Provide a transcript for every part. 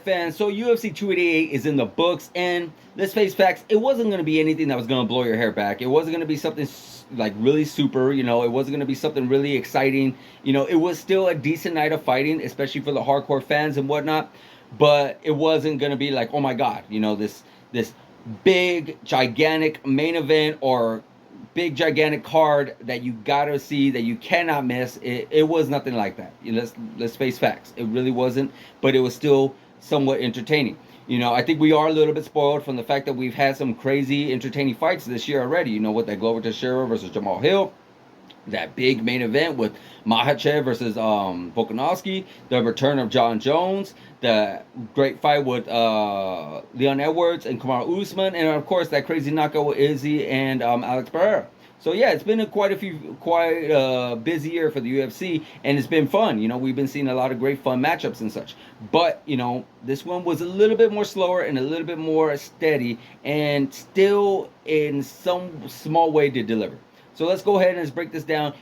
fans, so UFC 288 is in the books, and let's face facts, it wasn't going to be anything that was going to blow your hair back. It wasn't going to be something like really super, you know, it wasn't going to be something really exciting. You know, it was still a decent night of fighting, especially for the hardcore fans and whatnot, but it wasn't going to be like, oh my God, you know, this big, gigantic main event or big gigantic card that you gotta see that you cannot miss. It was nothing like that. You know, let's face facts. It really wasn't, but it was still somewhat entertaining. You know, I think we are a little bit spoiled from the fact that we've had some crazy entertaining fights this year already. You know, with that Glover Teixeira versus Jamal Hill, that big main event with Makhachev versus Volkanovski, the return of John Jones, the great fight with Leon Edwards and Kamaru Usman, and of course that crazy knockout with Izzy and Alex Pereira. So yeah, it's been quite busy year for the UFC, and it's been fun. You know, we've been seeing a lot of great fun matchups and such. But you know, this one was a little bit more slower and a little bit more steady, and still in some small way to deliver. So let's go ahead and let's break this down.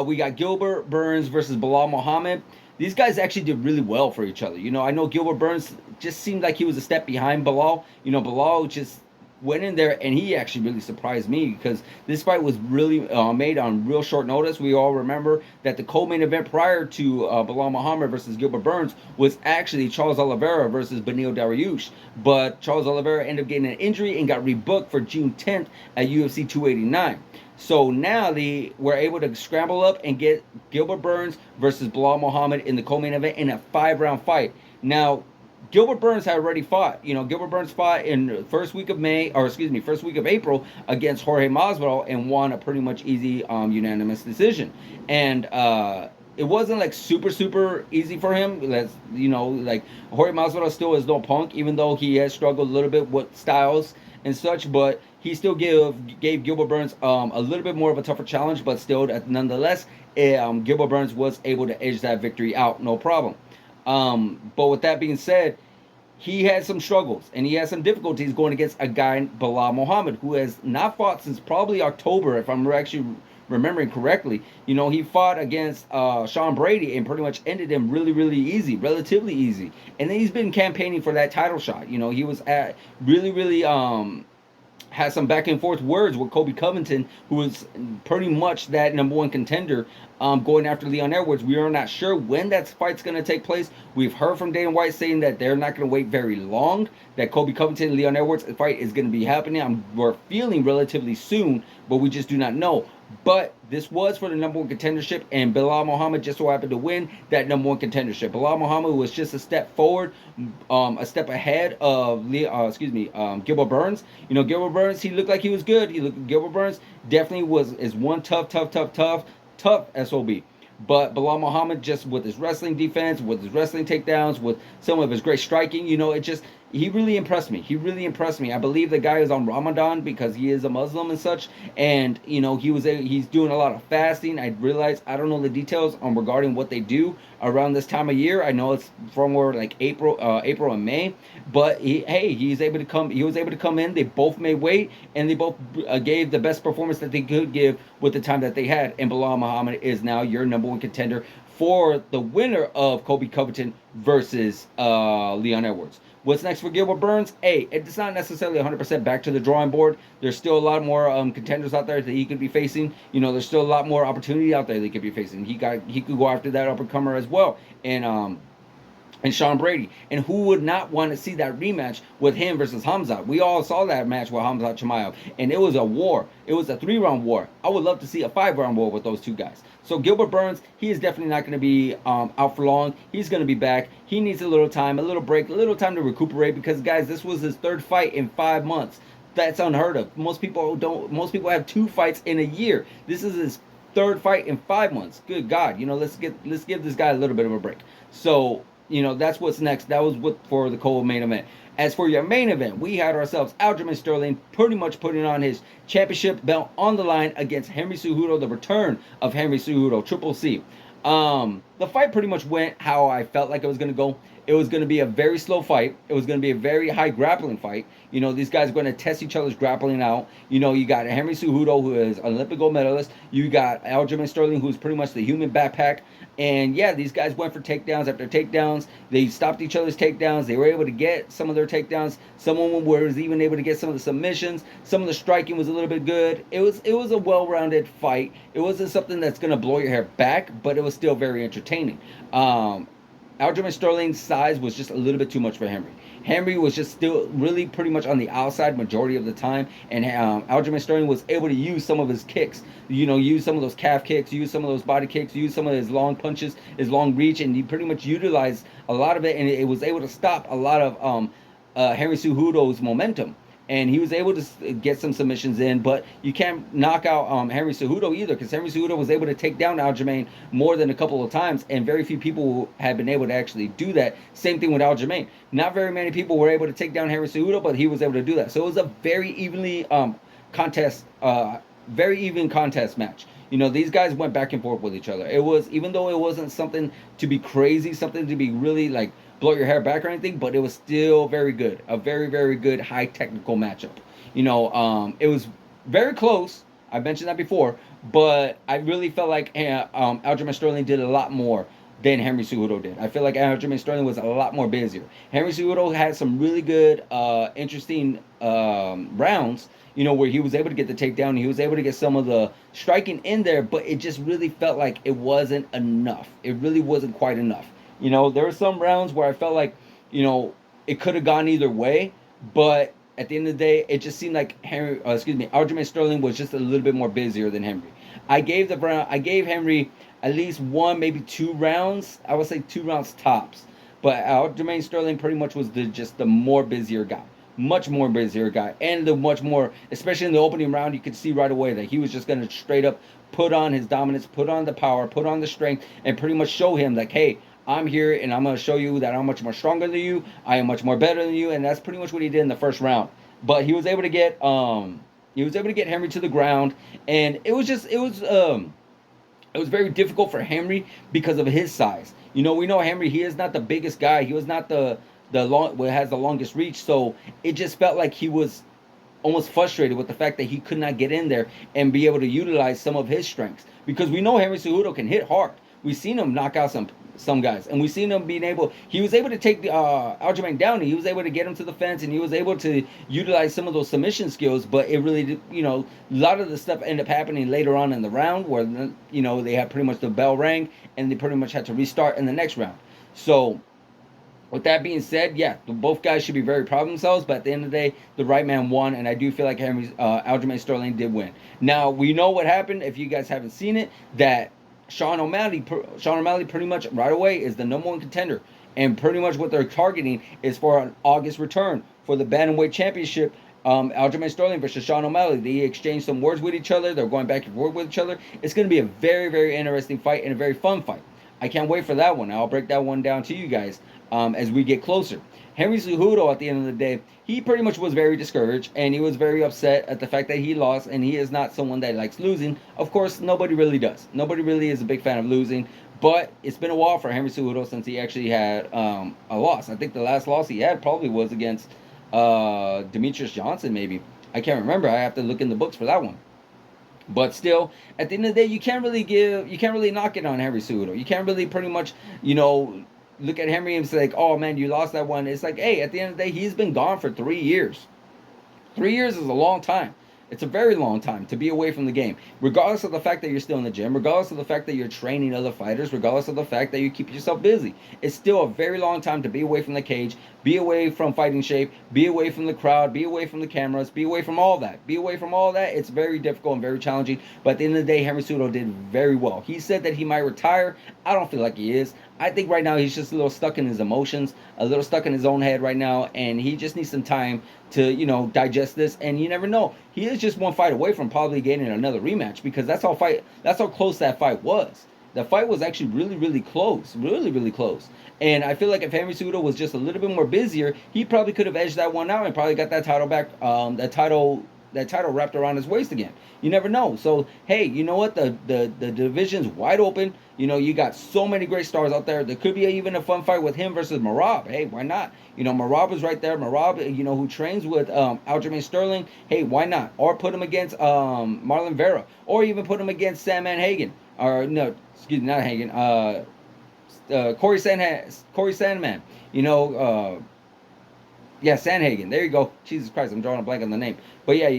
We got Gilbert Burns versus Bilal Muhammad. These guys actually did really well for each other. You know, I know Gilbert Burns just seemed like he was a step behind Bilal. You know, Bilal just went in there and he actually really surprised me because this fight was really made on real short notice. We all remember that the co-main event prior to Bilal Muhammad versus Gilbert Burns was actually Charles Oliveira versus Beneil Dariush. But Charles Oliveira ended up getting an injury and got rebooked for June 10th at UFC 289. So now they were able to scramble up and get Gilbert Burns versus Bilal Muhammad in the co-main event in a 5-round fight. Now, Gilbert Burns had already fought. You know, Gilbert Burns fought in the first week of April against Jorge Masvidal and won a pretty much easy unanimous decision. And it wasn't like super easy for him. That's, you know, like Jorge Masvidal still is no punk, even though he has struggled a little bit with styles and such, but he still gave Gilbert Burns a little bit more of a tougher challenge, but still, nonetheless, Gilbert Burns was able to edge that victory out, no problem. But with that being said, he had some struggles and he had some difficulties going against a guy, Bilal Muhammad, who has not fought since probably October, if I'm actually remembering correctly. You know, he fought against Sean Brady and pretty much ended him really easy, relatively easy. And then he's been campaigning for that title shot. You know, he was at really had some back and forth words with Colby Covington, who was pretty much that number one contender, going after Leon Edwards. We are not sure when that fight's going to take place. We've heard from Dana White saying that they're not going to wait very long, that Colby Covington and Leon Edwards fight is going to be happening. We're feeling relatively soon, but we just do not know. But this was for the number one contendership, and Bilal Muhammad just so happened to win that number one contendership. Bilal Muhammad was just a step forward, a step ahead of Gilbert Burns. You know, Gilbert Burns, he looked like he was good. Gilbert Burns definitely is one tough SOB. But Bilal Muhammad, just with his wrestling defense, with his wrestling takedowns, with some of his great striking, you know, he really impressed me. I believe the guy is on Ramadan because he is a Muslim and such. And, you know, he's doing a lot of fasting. I realize, I don't know the details on regarding what they do around this time of year. I know it's from where like April and May. But he was able to come in. They both made weight and they both gave the best performance that they could give with the time that they had. And Bilal Muhammad is now your number one contender for the winner of Colby Covington versus Leon Edwards. What's next for Gilbert Burns? It's not necessarily 100% back to the drawing board. There's still a lot more contenders out there that he could be facing. You know, there's still a lot more opportunity out there that he could be facing. He could go after that up-and-comer as well. And Sean Brady. And who would not want to see that rematch with him versus Hamza? We all saw that match with Hamza Chimaev, and it was a war. It was a 3-round war. I would love to see a 5-round war with those two guys. So Gilbert Burns, he is definitely not going to be out for long. He's going to be back. He needs a little time, a little break, a little time to recuperate because, guys, this was his 3rd fight in 5 months. That's unheard of. Most people have 2 fights in a year. This is his 3rd fight in 5 months. Good God. You know, let's give this guy a little bit of a break. So, you know, that's what's next. That was for the co-main event. As for your main event, we had ourselves Aljamain Sterling pretty much putting on his championship belt on the line against Henry Cejudo, the return of Henry Cejudo, Triple C. The the fight pretty much went how I felt like it was going to go. It was going to be a very slow fight. It was going to be a very high grappling fight. You know, these guys are going to test each other's grappling out. You know, you got Henry Cejudo, who is an Olympic gold medalist. You got Aljamain Sterling, who's pretty much the human backpack. And yeah, these guys went for takedowns after takedowns. They stopped each other's takedowns. They were able to get some of their takedowns. Someone was even able to get some of the submissions. Some of the striking was a little bit good. It was a well-rounded fight. It wasn't something that's going to blow your hair back, but it was still very entertaining. Aljamain Sterling's size was just a little bit too much for Henry. Henry was just still really pretty much on the outside majority of the time, and Aljamain Sterling was able to use some of his kicks. You know, use some of those calf kicks, use some of those body kicks, use some of his long punches, his long reach, and he pretty much utilized a lot of it, and it was able to stop a lot of Henry Cejudo's momentum. And he was able to get some submissions in, but you can't knock out Henry Cejudo either, because Henry Cejudo was able to take down Aljamain more than a couple of times, and very few people have been able to actually do that. Same thing with Aljamain. Not very many people were able to take down Henry Cejudo, but he was able to do that. So it was a very evenly very even contest match. You know, these guys went back and forth with each other. It was, even though it wasn't something to be crazy, something to be really like blow your hair back or anything, but it was still very good. A very, very good high technical matchup. You know, it was very close. I mentioned that before, but I really felt like Aljamain Sterling did a lot more than Henry Cejudo did. I feel like Aljamain Sterling was a lot more busier. Henry Cejudo had some really good, interesting rounds, you know, where he was able to get the takedown. He was able to get some of the striking in there, but it just really felt like it wasn't enough. It really wasn't quite enough. You know, there were some rounds where I felt like, you know, it could have gone either way, but at the end of the day, it just seemed like Aljamain Sterling was just a little bit more busier than Henry. I gave Henry at least one, maybe 2 rounds. I would say 2 rounds tops. But Aljamain Sterling pretty much was just the more busier guy. Much more busier guy. And the much more, especially in the opening round, you could see right away that he was just going to straight up put on his dominance, put on the power, put on the strength, and pretty much show him like, hey, I'm here and I'm going to show you that I'm much more stronger than you. I am much more better than you. And that's pretty much what he did in the first round. But he was able to get Henry to the ground, and it was very difficult for Henry because of his size. You know, we know Henry, he is not the biggest guy. He was not the has the longest reach, so it just felt like he was almost frustrated with the fact that he could not get in there and be able to utilize some of his strengths, because we know Henry Cejudo can hit hard. We've seen him knock out some guys, and we've seen him he was able to take the Aljamain down, and he was able to get him to the fence, and he was able to utilize some of those submission skills, but it really, you know, a lot of the stuff ended up happening later on in the round where, you know, they had pretty much the bell rang, and they pretty much had to restart in the next round. So with that being said, yeah, both guys should be very proud of themselves, but at the end of the day, the right man won, and I do feel like Aljamain Sterling did win. Now, we know what happened, if you guys haven't seen it, that Sean O'Malley pretty much right away is the #1 contender, and pretty much what they're targeting is for an August return for the Bantamweight Championship. Aljamain Sterling versus Sean O'Malley. They exchanged some words with each other. They're going back and forth with each other. It's going to be a very, very interesting fight and a very fun fight. I can't wait for that one. I'll break that one down to you guys as we get closer. Henry Cejudo, at the end of the day, he pretty much was very discouraged, and he was very upset at the fact that he lost, and he is not someone that likes losing. Of course, nobody really does. Nobody really is a big fan of losing, but it's been a while for Henry Cejudo since he actually had a loss. I think the last loss he had probably was against Demetrius Johnson, maybe. I can't remember. I have to look in the books for that one. But still, at the end of the day, you can't really knock it on Henry Cejudo. You can't really pretty much, you know, look at Henry and say like, oh man, you lost that one. It's like, hey, at the end of the day, he's been gone for 3 years. 3 years is a long time. It's a very long time to be away from the game, regardless of the fact that you're still in the gym, regardless of the fact that you're training other fighters, regardless of the fact that you keep yourself busy. It's still a very long time to be away from the cage, be away from fighting shape, be away from the crowd, be away from the cameras, be away from all that. Be away from all that. It's very difficult and very challenging, but at the end of the day, Henry Cejudo did very well. He said that he might retire. I don't feel like he is. I think right now he's just a little stuck in his emotions, a little stuck in his own head right now, and he just needs some time to, you know, digest this. And you never know. He is just one fight away from probably getting another rematch, because that's how close that fight was. The fight was actually really, really close. Really, really close. And I feel like if Henry Cejudo was just a little bit more busier, he probably could have edged that one out and probably got that title back, that title wrapped around his waist again. You never know. So hey, you know what? The division's wide open. You know, you got so many great stars out there. There could be even a fun fight with him versus Marab. Hey, why not? You know, Marab is right there. Marab, you know, who trains with Aljamain Sterling. Hey, why not? Or put him against Marlon Vera, or even put him against Sandman Hagen. Or no, excuse me, not Hagen. Corey Sandman. You know, yeah, Sandhagen. There you go. Jesus Christ, I'm drawing a blank on the name. But yeah,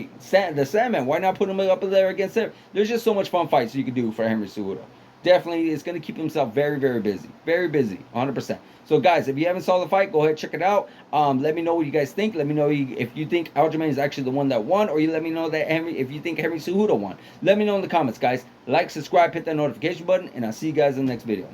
the Sandman. Why not put him up there against him? There's just so much fun fights you can do for Henry Cejudo. Definitely, it's going to keep himself very, very busy. Very busy, 100%. So guys, if you haven't saw the fight, go ahead check it out. Let me know what you guys think. Let me know if you think Aljamain is actually the one that won, or you let me know that if you think Henry Cejudo won. Let me know in the comments, guys. Like, subscribe, hit that notification button, and I'll see you guys in the next video.